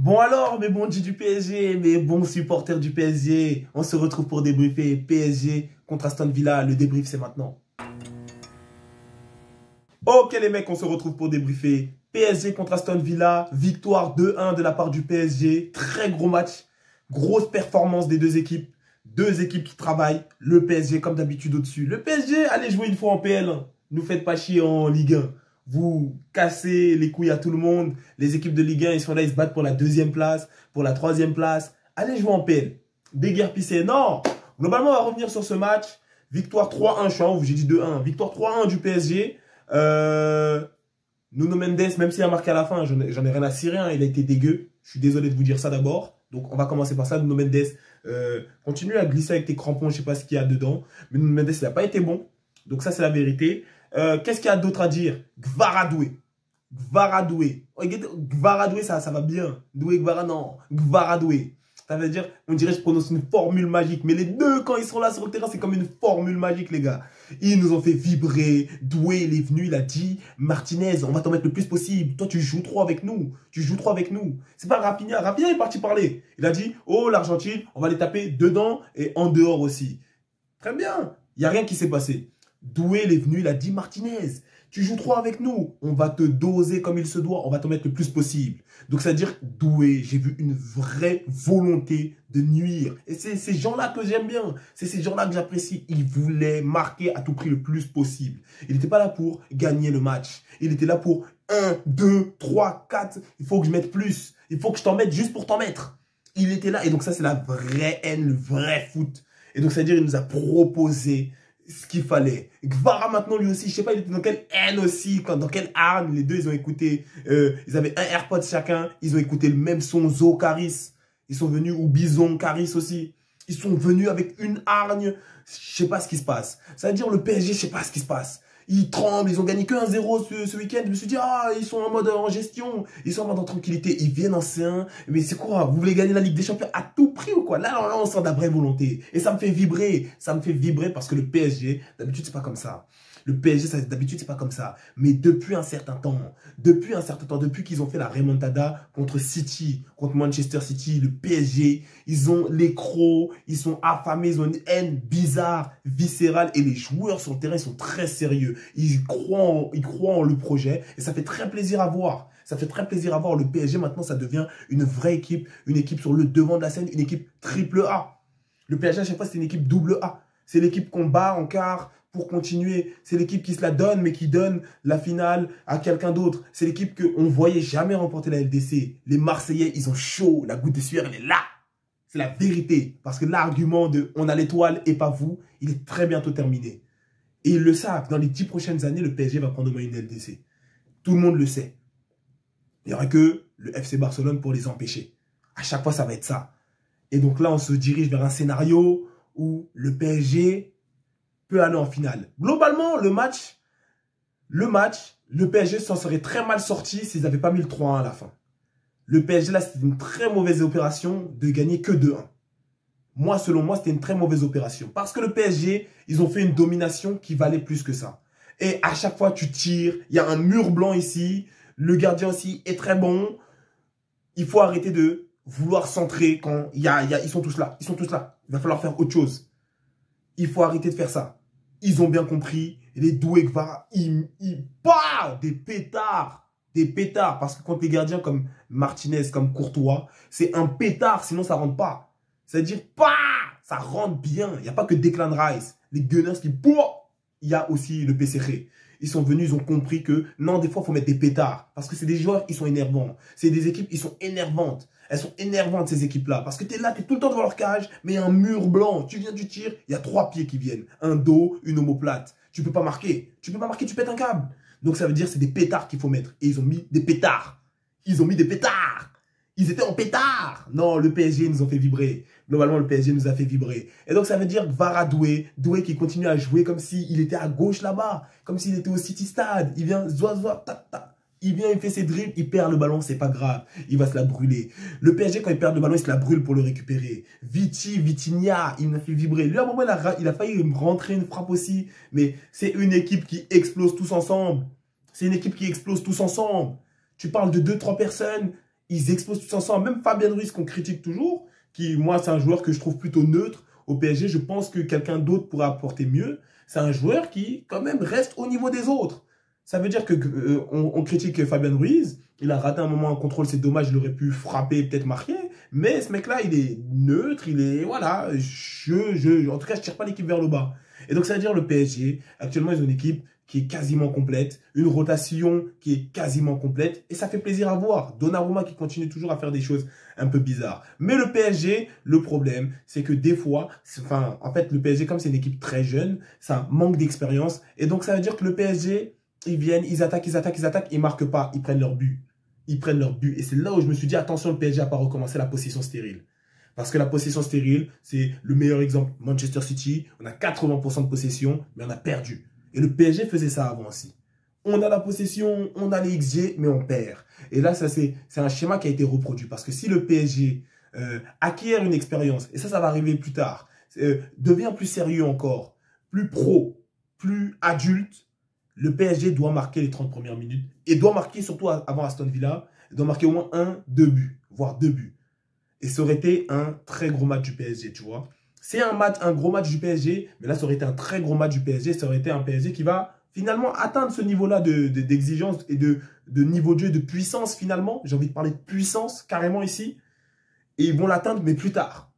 Bon alors, mes bons du PSG, mes bons supporters du PSG, on se retrouve pour débriefer PSG contre Aston Villa. Le débrief, c'est maintenant. Ok les mecs, on se retrouve pour débriefer PSG contre Aston Villa. Victoire 2-1 de la part du PSG. Très gros match. Grosse performance des deux équipes. Deux équipes qui travaillent. Le PSG comme d'habitude au-dessus. Le PSG, allez jouer une fois en PL1. Ne nous faites pas chier en Ligue 1. Vous cassez les couilles à tout le monde. Les équipes de Ligue 1, ils sont là, ils se battent pour la deuxième place, pour la troisième place. Allez jouer en PL. Déguerpissez. Non. Globalement, on va revenir sur ce match. Victoire 3-1, je suis en haut, j'ai dit 2-1. Victoire 3-1 du PSG. Nuno Mendes, même s'il a marqué à la fin, j'en ai rien à cirer, hein, il a été dégueu. Je suis désolé de vous dire ça d'abord. Donc on va commencer par ça. Nuno Mendes, continue à glisser avec tes crampons, je sais pas ce qu'il y a dedans. Mais Nuno Mendes, il n'a pas été bon. Donc ça, c'est la vérité. Qu'est-ce qu'il y a d'autre à dire? Gvaradoué. Gvaradoué. Oh, Gvaradoué, ça va bien. Doué, Gvara, non. Gvaradoué. Ça veut dire, on dirait que je prononce une formule magique. Mais les deux, quand ils sont là sur le terrain, c'est comme une formule magique, les gars. Ils nous ont fait vibrer. Doué, il est venu, il a dit, Martinez, on va t'en mettre le plus possible. Toi, tu joues trop avec nous. Tu joues trop avec nous. C'est pas Rafinha. Rafinha est parti parler. Il a dit, oh, l'Argentine, on va les taper dedans et en dehors aussi. Très bien. Il n'y a rien qui s'est passé. Doué, il est venu, il a dit, Martinez, tu joues trop avec nous. On va te doser comme il se doit. On va t'en mettre le plus possible. Donc, c'est-à-dire, Doué, j'ai vu une vraie volonté de nuire. Et c'est ces gens-là que j'aime bien. C'est ces gens-là que j'apprécie. Il voulait marquer à tout prix le plus possible. Il n'était pas là pour gagner le match. Il était là pour 1, 2, 3, 4. Il faut que je mette plus. Il faut que je t'en mette juste pour t'en mettre. Il était là. Et donc, ça, c'est la vraie haine, le vrai foot. Et donc, c'est-à-dire, il nous a proposé ce qu'il fallait. Gvara maintenant lui aussi, je sais pas, il était dans quelle haine aussi, dans quelle arme, les deux ils ont écouté, ils avaient un AirPod chacun, ils ont écouté le même son, Zo Caris, ils sont venus, ou Bison Caris aussi, ils sont venus avec une hargne, je sais pas ce qui se passe. Ça veut dire le PSG, je sais pas ce qui se passe. Ils tremblent, ils ont gagné que 1-0 ce week-end. Je me suis dit, ah, ils sont en mode en gestion. Ils sont en mode en tranquillité. Ils viennent en C1. Mais c'est quoi? Vous voulez gagner la Ligue des Champions à tout prix ou quoi? Là, on sent de la vraie volonté. Et ça me fait vibrer. Ça me fait vibrer parce que le PSG, d'habitude, c'est pas comme ça. Le PSG, d'habitude, c'est pas comme ça. Mais depuis un certain temps, depuis qu'ils ont fait la remontada contre City, contre Manchester City, le PSG, ils ont les crocs, ils sont affamés, ils ont une haine bizarre, viscérale. Et les joueurs sur le terrain, ils sont très sérieux. Ils croient en le projet. Et ça fait très plaisir à voir. Ça fait très plaisir à voir. Le PSG, maintenant, ça devient une vraie équipe. Une équipe sur le devant de la scène, une équipe triple A. Le PSG, à chaque fois, c'est une équipe double A. C'est l'équipe qu'on bat en quart pour continuer. C'est l'équipe qui se la donne, mais qui donne la finale à quelqu'un d'autre. C'est l'équipe qu'on ne voyait jamais remporter la LDC. Les Marseillais, ils ont chaud. La goutte de sueur, elle est là. C'est la vérité. Parce que l'argument de « on a l'étoile et pas vous », il est très bientôt terminé. Et ils le savent. Dans les 10 prochaines années, le PSG va prendre au moins une LDC. Tout le monde le sait. Il n'y aura que le FC Barcelone pour les empêcher. À chaque fois, ça va être ça. Et donc là, on se dirige vers un scénario où le PSG peut aller en finale. Globalement, le match, le PSG s'en serait très mal sorti s'ils n'avaient pas mis le 3-1 à la fin. Le PSG, là, c'était une très mauvaise opération de gagner que 2-1. Moi, selon moi, c'était une très mauvaise opération. Parce que le PSG, ils ont fait une domination qui valait plus que ça. Et à chaque fois, tu tires. Il y a un mur blanc ici. Le gardien aussi est très bon. Il faut arrêter de vouloir centrer quand ils sont tous là. Ils sont tous là. Il va falloir faire autre chose. Il faut arrêter de faire ça. Ils ont bien compris. Les Doué Gvara, ils partent des pétards. Des pétards. Parce que contre les gardiens comme Martinez, comme Courtois, c'est un pétard. Sinon, ça rentre pas. C'est-à-dire, ça rentre bien. Il n'y a pas que Declan Rice. Les Gunners qui... Il y a aussi le PSG. Ils sont venus, ils ont compris que non, des fois, il faut mettre des pétards. Parce que c'est des joueurs, ils sont énervants. C'est des équipes, ils sont énervantes. Elles sont énervantes, ces équipes-là. Parce que tu es là, tu es tout le temps devant leur cage, mais il y a un mur blanc. Tu viens du tir, il y a 3 pieds qui viennent. Un dos, une omoplate. Tu peux pas marquer. Tu peux pas marquer, tu pètes un câble. Donc ça veut dire c'est des pétards qu'il faut mettre. Et ils ont mis des pétards. Ils ont mis des pétards. Ils étaient en pétard. Non, le PSG nous a fait vibrer. Globalement, le PSG nous a fait vibrer. Et donc, ça veut dire Gvara Doué qui continue à jouer comme s'il était à gauche là-bas. Comme s'il était au City Stade. Il vient, il vient, il fait ses dribbles, il perd le ballon, c'est pas grave. Il va se la brûler. Le PSG, quand il perd le ballon, il se la brûle pour le récupérer. Vitinha, il m'a fait vibrer. Lui, à un moment, il a failli rentrer une frappe aussi. Mais c'est une équipe qui explose tous ensemble. C'est une équipe qui explose tous ensemble. Tu parles de 2-3 personnes. Ils explosent tous ensemble. Même Fabien Ruiz, qu'on critique toujours, qui, moi, c'est un joueur que je trouve plutôt neutre au PSG. Je pense que quelqu'un d'autre pourrait apporter mieux. C'est un joueur qui, quand même, reste au niveau des autres. Ça veut dire que on critique Fabien Ruiz. Il a raté un moment en contrôle, c'est dommage, il aurait pu frapper, peut-être marquer. Mais ce mec-là, il est neutre, il est, voilà, en tout cas, je tire pas l'équipe vers le bas. Et donc, ça veut dire le PSG, actuellement, ils ont une équipe qui est quasiment complète, une rotation qui est quasiment complète, et ça fait plaisir à voir. Donnarumma qui continue toujours à faire des choses un peu bizarres. Mais le PSG, le problème, c'est que des fois, enfin, en fait, le PSG, comme c'est une équipe très jeune, ça manque d'expérience, et donc ça veut dire que le PSG, ils viennent, ils attaquent, ils marquent pas, ils prennent leur but. Ils prennent leur but. Et c'est là où je me suis dit, attention, le PSG n'a pas recommencé la possession stérile. Parce que la possession stérile, c'est le meilleur exemple. Manchester City, on a 80% de possession, mais on a perdu. Et le PSG faisait ça avant aussi. On a la possession, on a les XG, mais on perd. Et là, ça c'est un schéma qui a été reproduit. Parce que si le PSG acquiert une expérience, et ça va arriver plus tard, devient plus sérieux encore, plus pro, plus adulte, le PSG doit marquer les 30 premières minutes et doit marquer surtout avant Aston Villa, doit marquer au moins 2 buts, voire 2 buts. Et ça aurait été un très gros match du PSG, tu vois. C'est un gros match du PSG, mais là, ça aurait été un très gros match du PSG. Ça aurait été un PSG qui va finalement atteindre ce niveau-là d'exigence et de niveau de jeu, de puissance finalement. J'ai envie de parler de puissance carrément ici. Et ils vont l'atteindre, mais plus tard.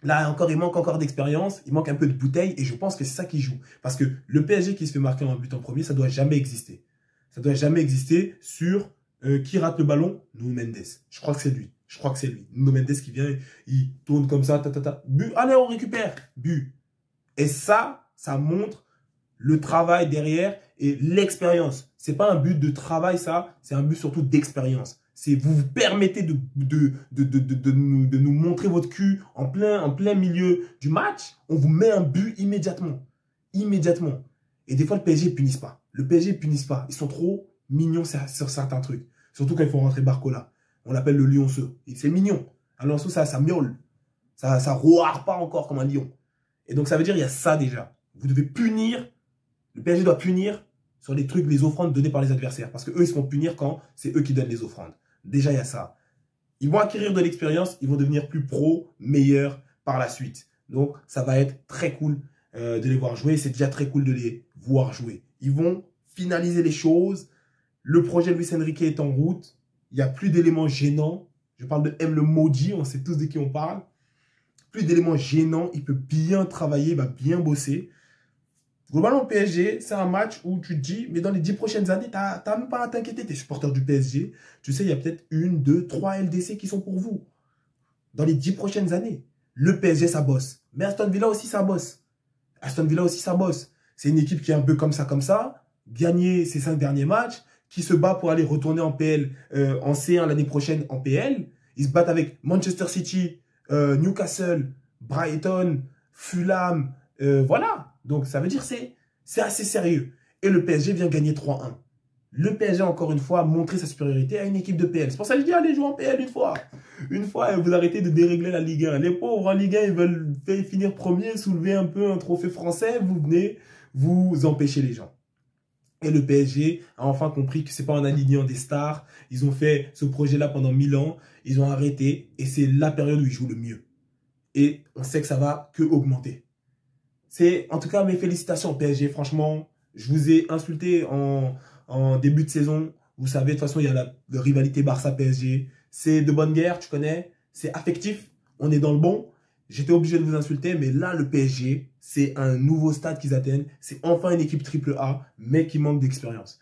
Là encore, il manque encore d'expérience, il manque un peu de bouteille et je pense que c'est ça qui joue. Parce que le PSG qui se fait marquer un but en premier, ça doit jamais exister. Ça doit jamais exister sur qui rate le ballon, Nuno Mendes. Je crois que c'est lui. Je crois que c'est lui. Nuno Mendes qui vient, il tourne comme ça, but, allez, on récupère, but. Et ça montre le travail derrière et l'expérience. C'est pas un but de travail, ça, c'est un but surtout d'expérience. C'est vous vous permettez de nous montrer votre cul en plein milieu du match. On vous met un but immédiatement. Immédiatement. Et des fois, le PSG ne punisse pas. Le PSG ne punisse pas. Ils sont trop mignons sur certains trucs. Surtout quand il faut rentrer Barcola. On l'appelle le lionceau. C'est mignon. Un lionceau, ça miaule. Ça roare pas encore comme un lion. Et donc, ça veut dire qu'il y a ça déjà. Vous devez punir. Le PSG doit punir sur les trucs, les offrandes données par les adversaires. Parce qu'eux, ils se font punir quand c'est eux qui donnent les offrandes. Déjà, il y a ça. Ils vont acquérir de l'expérience, ils vont devenir plus pros, meilleurs par la suite. Donc, ça va être très cool de les voir jouer. C'est déjà très cool de les voir jouer. Ils vont finaliser les choses. Le projet Luis Enrique est en route. Il n'y a plus d'éléments gênants. Je parle de M le maudit, on sait tous de qui on parle. Plus d'éléments gênants. Il peut bien travailler, il va bien bosser. Globalement, PSG, c'est un match où tu te dis, mais dans les 10 prochaines années, tu n'as même pas à t'inquiéter. Tu es supporter du PSG. Tu sais, il y a peut-être 1, 2, 3 LDC qui sont pour vous. Dans les 10 prochaines années. Le PSG, ça bosse. Mais Aston Villa aussi, ça bosse. Aston Villa aussi, ça bosse. C'est une équipe qui est un peu comme ça. Gagner ses 5 derniers matchs. Qui se bat pour aller retourner en PL, en C1 l'année prochaine en PL. Ils se battent avec Manchester City, Newcastle, Brighton, Fulham. Voilà. Donc, ça veut dire que c'est assez sérieux. Et le PSG vient gagner 3-1. Le PSG, encore une fois, a montré sa supériorité à une équipe de PL. C'est pour ça que je dis, allez jouer en PL une fois. Une fois, vous arrêtez de dérégler la Ligue 1. Les pauvres en Ligue 1, ils veulent finir premier, soulever un peu un trophée français. Vous venez, vous empêchez les gens. Et le PSG a enfin compris que c'est pas en alignant des stars. Ils ont fait ce projet-là pendant 1000 ans. Ils ont arrêté. Et c'est la période où ils jouent le mieux. Et on sait que ça va que augmenter. C'est en tout cas mes félicitations au PSG. Franchement, je vous ai insulté en début de saison. Vous savez, de toute façon, il y a la rivalité Barça-PSG. C'est de bonne guerre, tu connais. C'est affectif. On est dans le bon. J'étais obligé de vous insulter, mais là, le PSG, c'est un nouveau stade qu'ils atteignent. C'est enfin une équipe AAA, mais qui manque d'expérience.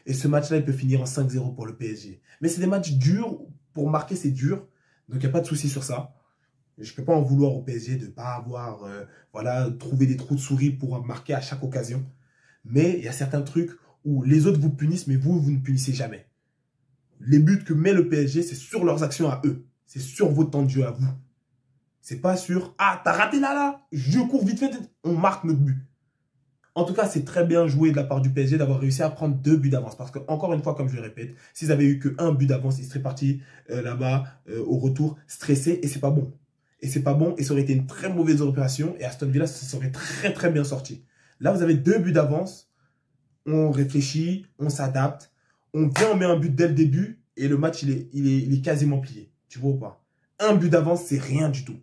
Et ce match-là, il peut finir en 5-0 pour le PSG. Mais c'est des matchs durs. Pour marquer, c'est dur. Donc, il n'y a pas de souci sur ça. Je ne peux pas en vouloir au PSG de ne pas avoir trouvé des trous de souris pour marquer à chaque occasion. Mais il y a certains trucs où les autres vous punissent, mais vous ne punissez jamais. Les buts que met le PSG, c'est sur leurs actions à eux. C'est sur votre temps de jeu à vous. C'est pas sur « Ah, t'as raté là, je cours vite fait, on marque notre but. » En tout cas, c'est très bien joué de la part du PSG d'avoir réussi à prendre 2 buts d'avance. Parce que, encore une fois, comme je le répète, s'ils avaient eu que 1 but d'avance, ils seraient partis là-bas au retour stressés et c'est pas bon. Et c'est pas bon et ça aurait été une très mauvaise opération et Aston Villa se serait très très bien sorti. Là, vous avez 2 buts d'avance, on réfléchit, on s'adapte, on vient, on met un but dès le début et le match, il est quasiment plié. Tu vois ou pas? Un but d'avance, c'est rien du tout.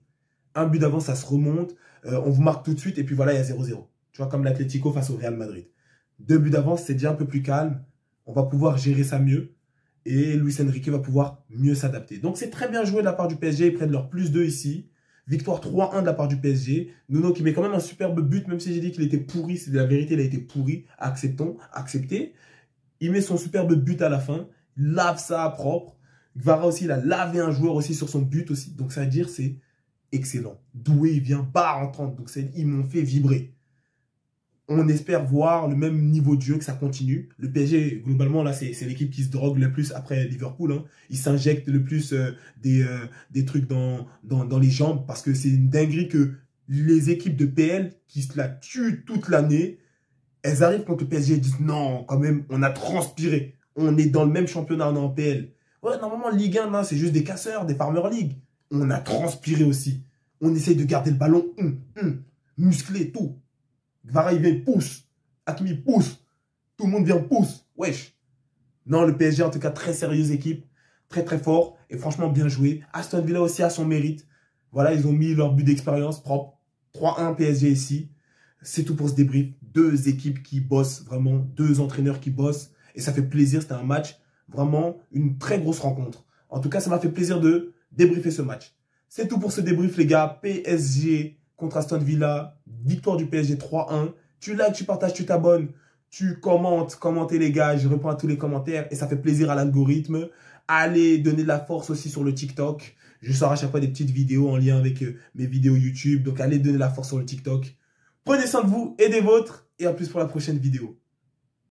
Un but d'avance, ça se remonte. On vous marque tout de suite et puis voilà, il y a 0-0. Tu vois, comme l'Atlético face au Real Madrid. 2 buts d'avance, c'est déjà un peu plus calme. On va pouvoir gérer ça mieux. Et Luis Enrique va pouvoir mieux s'adapter. Donc, c'est très bien joué de la part du PSG. Ils prennent leur +2 ici. Victoire 3-1 de la part du PSG. Nuno qui met quand même un superbe but, même si j'ai dit qu'il était pourri. C'est de la vérité, il a été pourri. Accepté. Il met son superbe but à la fin. Il lave ça à propre. Gvara aussi, il a lavé un joueur aussi sur son but aussi. Donc, ça veut dire c'est excellent. Doué, il vient barre en 30. Donc, ils m'ont fait vibrer. On espère voir le même niveau de jeu, que ça continue. Le PSG, globalement, là, c'est l'équipe qui se drogue le plus après Liverpool. Hein. Ils s'injectent le plus des trucs dans les jambes parce que c'est une dinguerie que les équipes de PL qui se la tuent toute l'année, elles arrivent contre le PSG et disent non, quand même, on a transpiré. On est dans le même championnat, on est en PL. Ouais, normalement, Ligue 1, c'est juste des casseurs, des Farmer League. On a transpiré aussi. On essaye de garder le ballon musclé, tout. Gvara, il vient, pousse. Hakimi pousse. Tout le monde vient, pousse. Wesh. Non, le PSG, en tout cas, très sérieuse équipe. Très, très fort. Et franchement, bien joué. Aston Villa aussi a son mérite. Voilà, ils ont mis leur but d'expérience propre. 3-1 PSG ici. C'est tout pour ce débrief. 2 équipes qui bossent, vraiment. 2 entraîneurs qui bossent. Et ça fait plaisir. C'était un match, vraiment, une très grosse rencontre. En tout cas, ça m'a fait plaisir de débriefer ce match. C'est tout pour ce débrief, les gars. PSG contre Aston Villa, victoire du PSG 3-1. Tu likes, tu partages, tu t'abonnes, tu commentes. Commentez les gars, je réponds à tous les commentaires et ça fait plaisir à l'algorithme. Allez donner de la force aussi sur le TikTok. Je sors à chaque fois des petites vidéos en lien avec mes vidéos YouTube. Donc allez donner de la force sur le TikTok. Prenez soin de vous et des vôtres et à plus pour la prochaine vidéo.